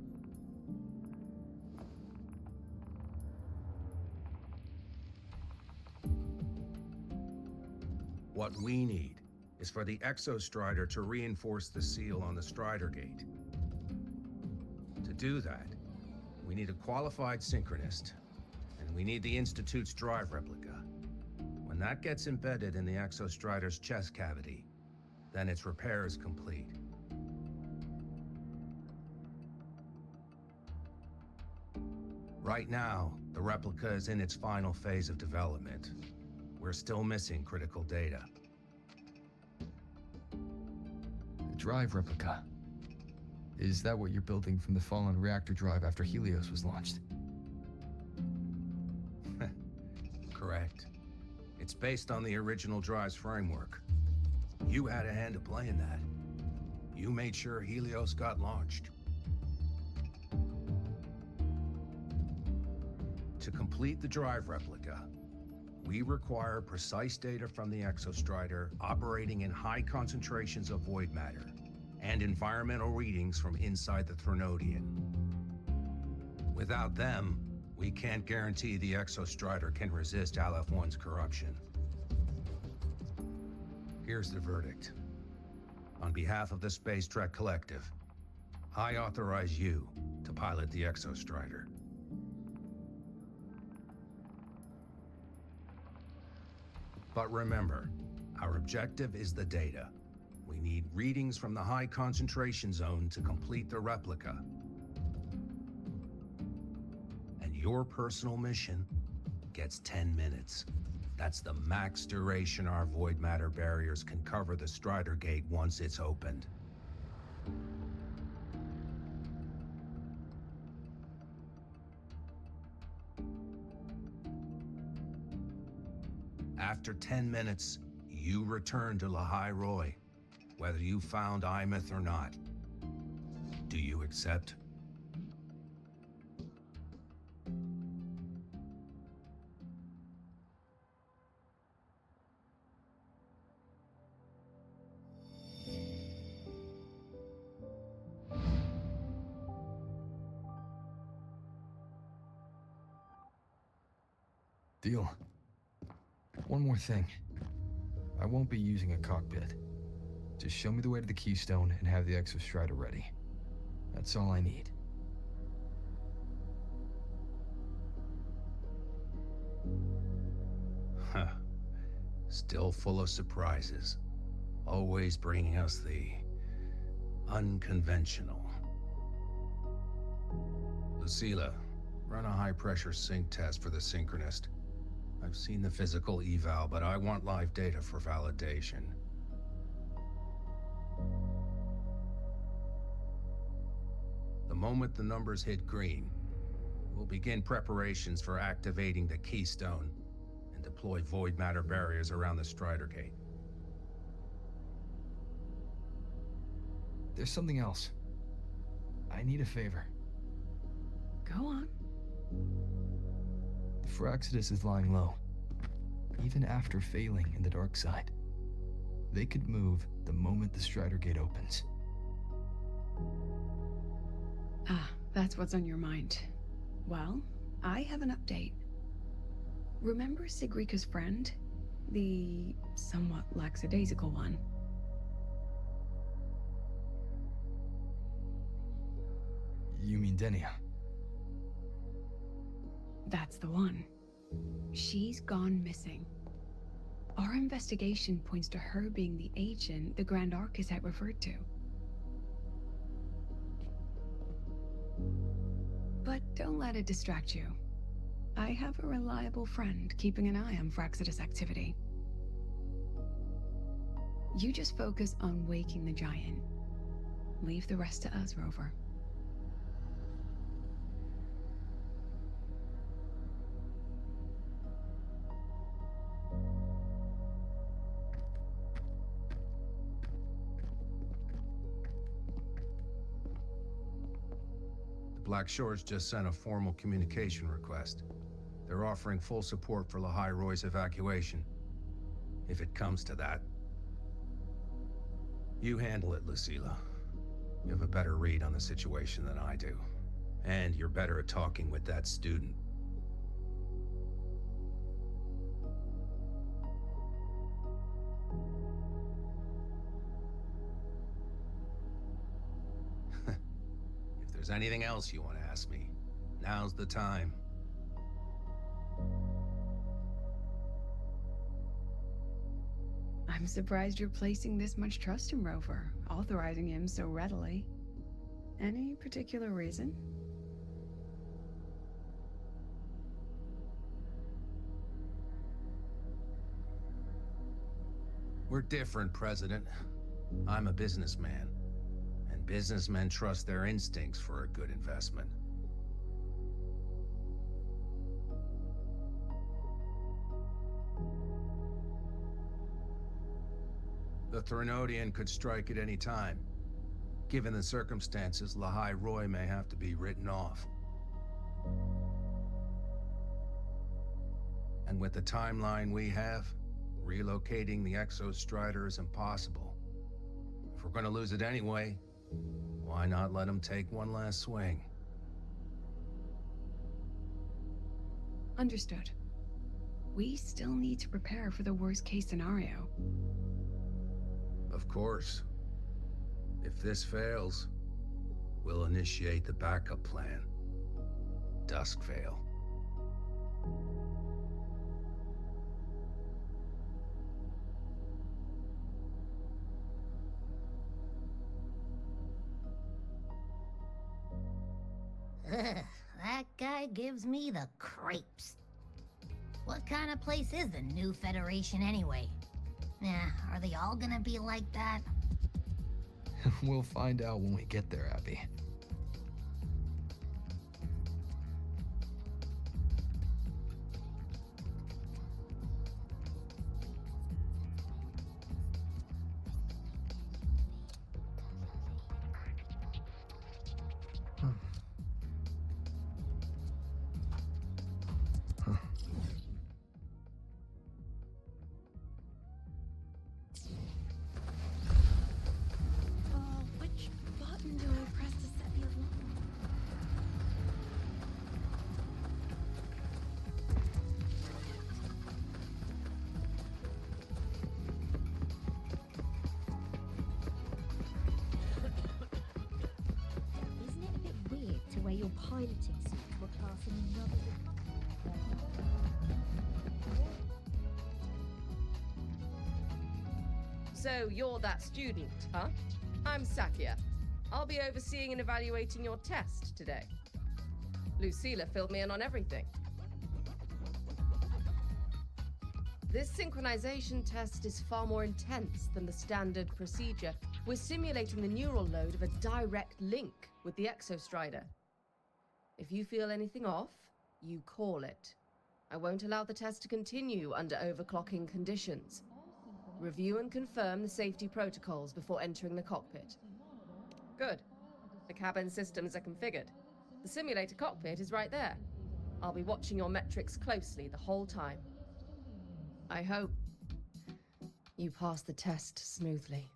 What we need is for the Exostrider to reinforce the seal on the Strider Gate. To do that, we need a qualified synchronist, and we need the Institute's drive replica. When that gets embedded in the Exostrider's chest cavity, then its repair is complete. Right now, the replica is in its final phase of development. We're still missing critical data. The drive replica. Is that what you're building from the fallen reactor drive after Helios was launched? Correct. It's based on the original drive's framework. You had a hand to play in that. You made sure Helios got launched. To complete the drive replica, we require precise data from the Exostrider operating in high concentrations of void matter and environmental readings from inside the Threnodian. Without them, we can't guarantee the Exostrider can resist Aleph-1's corruption. Here's the verdict. On behalf of the Space Trek Collective, I authorize you to pilot the Exostrider. But remember, our objective is the data. We need readings from the high concentration zone to complete the replica. And your personal mission gets 10 minutes. That's the max duration our void matter barriers can cover the Strider Gate once it's opened. After 10 minutes, you return to Lahai Roy, whether you found Imeth or not. Do you accept? Deal. One more thing. I won't be using a cockpit. Just show me the way to the Keystone and have the Exostrider ready. That's all I need. Huh. Still full of surprises. Always bringing us the unconventional. Lucilla, run a high-pressure sync test for the Synchronist. I've seen the physical eval, but I want live data for validation. The moment the numbers hit green, we'll begin preparations for activating the Keystone and deploy void matter barriers around the Strider Gate. There's something else. I need a favor. Go on. The Firaxidus is lying low, even after failing in the dark side. They could move the moment the Strider Gate opens. Ah, that's what's on your mind. Well, I have an update. Remember Sigrika's friend? The somewhat lackadaisical one? You mean Denia? That's the one. She's gone missing. Our investigation points to her being the agent the Grand Architect referred to. But don't let it distract you. I have a reliable friend keeping an eye on Fraxidus activity. You just focus on waking the giant. Leave the rest to us, Rover. Black Shores just sent a formal communication request. They're offering full support for Lahai Roy's evacuation. If it comes to that. You handle it, Lucilla. You have a better read on the situation than I do. And you're better at talking with that student. If there's anything else you want to ask me, now's the time. I'm surprised you're placing this much trust in Rover, authorizing him so readily. Any particular reason? We're different, President. I'm a businessman, and businessmen trust their instincts for a good investment. The Threnodian could strike at any time. Given the circumstances, Lahai Roy may have to be written off. And with the timeline we have, relocating the Exostrider is impossible. If we're gonna lose it anyway, why not let him take one last swing? Understood. We still need to prepare for the worst-case scenario. Of course. If this fails, we'll initiate the backup plan. Duskvale. That guy gives me the crepes. What kind of place is the new Federation anyway? Are they all gonna be like that? We'll find out when we get there, Abby. Which button do I press to set the alarm? Isn't it a bit weird to wear your piloting suit to a class in another So you're that student, huh? I'm Sakia. I'll be overseeing and evaluating your test today. Lucilla filled me in on everything. This synchronization test is far more intense than the standard procedure. We're simulating the neural load of a direct link with the Exostrider. If you feel anything off, you call it. I won't allow the test to continue under overclocking conditions. Review and confirm the safety protocols before entering the cockpit. Good. The cabin systems are configured. The simulator cockpit is right there. I'll be watching your metrics closely the whole time. I hope You passed the test smoothly.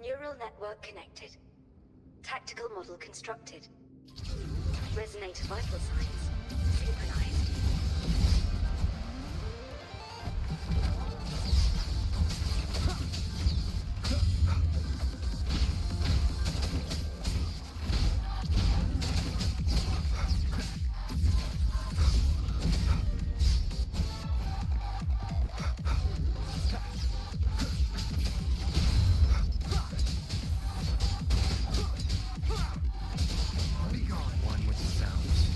Neural network connected. Tactical model constructed. Resonator vital signs synchronized. One with the sounds.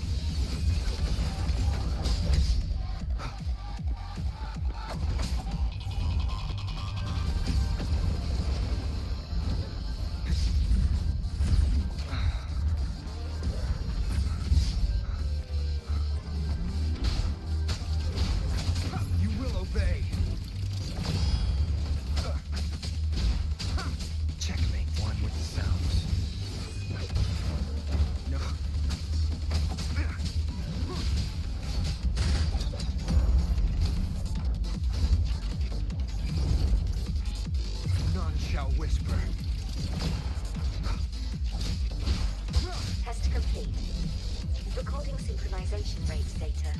You will obey. Checkmate. One with the sounds. No. None shall whisper. Test complete. Recording synchronization rates data.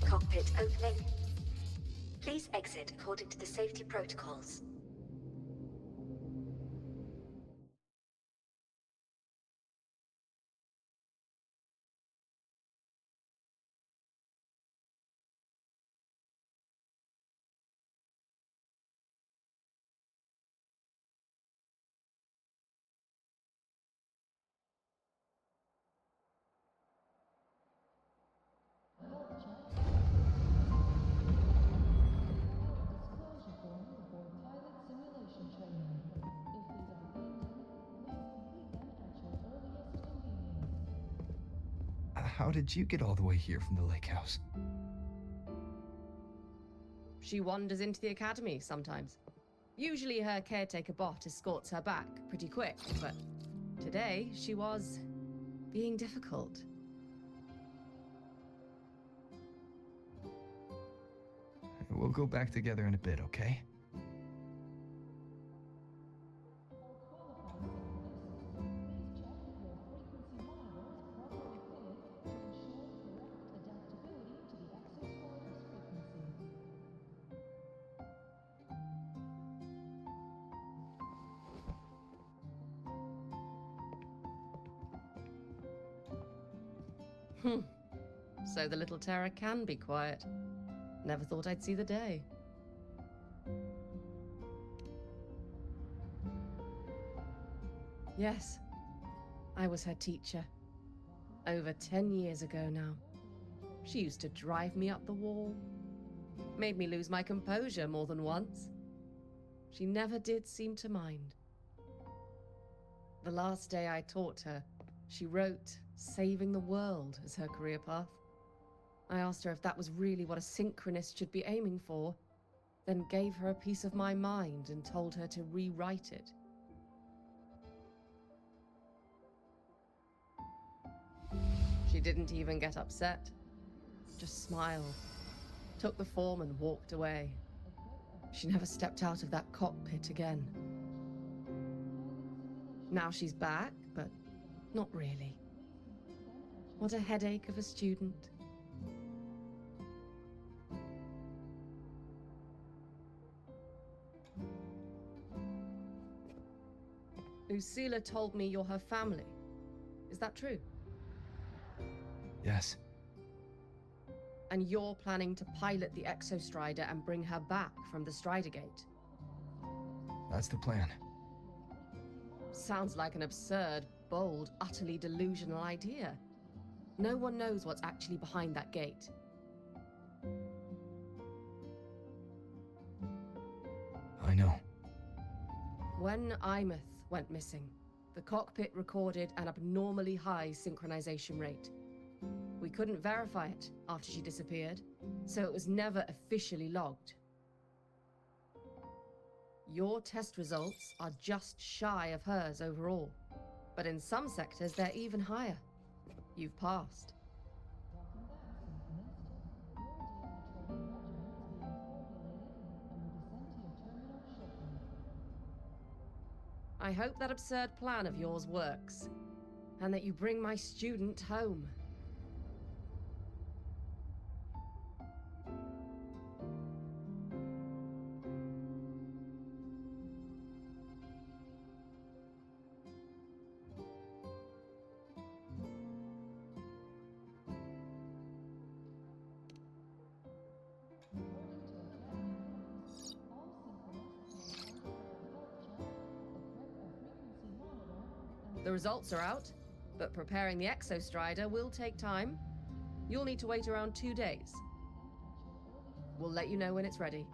Cockpit opening. Please exit according to the safety protocols. How did you get all the way here from the lake house? She wanders into the academy sometimes. Usually her caretaker bot escorts her back pretty quick, but today she was being difficult. We'll go back together in a bit, okay? So the little terror can be quiet. Never thought I'd see the day. Yes, I was her teacher. Over 10 years ago now. She used to drive me up the wall. Made me lose my composure more than once. She never did seem to mind. The last day I taught her, she wrote saving the world as her career path. I asked her if that was really what a synchronist should be aiming for, then gave her a piece of my mind and told her to rewrite it. She didn't even get upset, just smiled, took the form and walked away. She never stepped out of that cockpit again. Now she's back, but not really. What a headache of a student. Lucilla told me you're her family. Is that true? Yes. And you're planning to pilot the Exostrider and bring her back from the Strider Gate? That's the plan. Sounds like an absurd, bold, utterly delusional idea. No one knows what's actually behind that gate. I know. When Imeth went missing, The cockpit recorded an abnormally high synchronization rate. We couldn't verify it after she disappeared, so it was never officially logged. Your test results are just shy of hers overall, but in some sectors they're even higher. You've passed. I hope that absurd plan of yours works, and that you bring my student home. The results are out, but preparing the Exostrider will take time. You'll need to wait around 2 days. We'll let you know when it's ready.